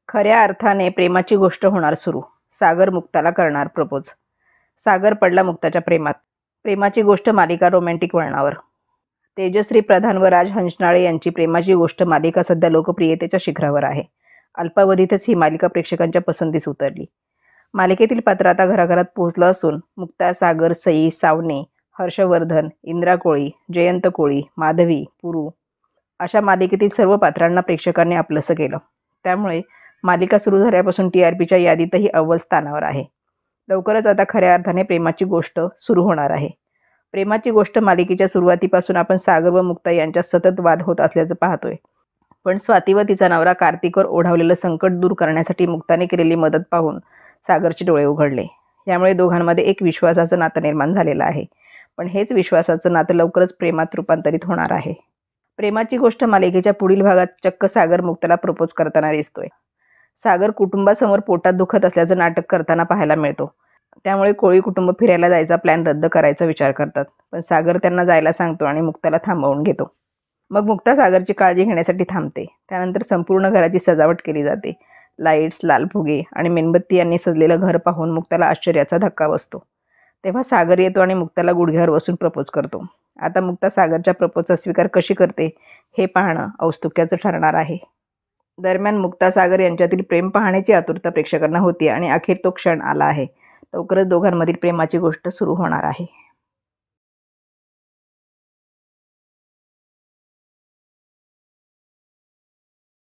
खऱ्या अर्थाने प्रेमाची गोष्ट होणार सुरू. सागर मुक्ताला करणार प्रपोज. सागर पडला मुक्ताच्या प्रेमात. प्रेमाची गोष्ट मालिका रोमॅन्टिक वळणावर. तेजश्री प्रधान व राज हंचनाळे यांची प्रेमाची गोष्ट मालिका सध्या लोकप्रियतेच्या शिखरावर आहे. अल्पावधीतच ही मालिका प्रेक्षकांच्या पसंतीस उतरली. मालिकेतील पात्र आता घराघरात पोहोचलं असून मुक्ता, सागर, सई, सावने, हर्षवर्धन, इंद्रा कोळी, जयंत कोळी, माधवी, पुरू अशा मालिकेतील सर्व पात्रांना प्रेक्षकांनी आपलंसं केलं. त्यामुळे मालिका सुरू झाल्यापासून TRPच्या यादीतही अव्वल स्थानावर आहे. लवकरच आता खऱ्या अर्थाने प्रेमाची गोष्ट सुरू होणार आहे. प्रेमाची गोष्ट मालिकेच्या सुरुवातीपासून आपण सागर व मुक्ता यांच्यात सतत वाद होत असल्याचं पाहतोय. पण स्वाती व तिचा नवरा कार्तिकवर ओढावलेलं संकट दूर करण्यासाठी मुक्ताने केलेली मदत पाहून सागरचे डोळे उघडले. यामुळे दोघांमध्ये एक विश्वासाचं नातं निर्माण झालेलं आहे. पण हेच विश्वासाचं नातं लवकरच प्रेमात रूपांतरित होणार आहे. प्रेमाची गोष्ट मालिकेच्या पुढील भागात चक्क सागर मुक्ताला प्रपोज करताना दिसतोय. सागर कुटुंबासमोर पोटात दुखत असल्याचं नाटक करताना पाहायला मिळतो. त्यामुळे कोळी कुटुंब फिरायला जायचा प्लॅन रद्द करायचा विचार करतात. पण सागर त्यांना जायला सांगतो आणि मुक्ताला थांबवून घेतो. मग मुक्ता सागरची काळजी घेण्यासाठी थांबते. त्यानंतर संपूर्ण घराची सजावट केली जाते. लाईट्स, लाल फुगे आणि मेणबत्ती यांनी सजलेलं घर पाहून मुक्ताला आश्चर्याचा धक्का बसतो. तेव्हा सागर येतो आणि मुक्ताला गुडघ्यावर बसून प्रपोज करतो. आता मुक्ता सागरच्या प्रपोजचा स्वीकार कशी करते हे पाहणं औत्सुक्याचं ठरणार आहे. दरम्यान मुक्ता सागर यांच्यातील प्रेम पाहण्याची आतुरता प्रेक्षकांना होती आणि अखेर तो क्षण आला आहे. लवकरच दोघांमधील प्रेमाची गोष्ट सुरू होणार आहे.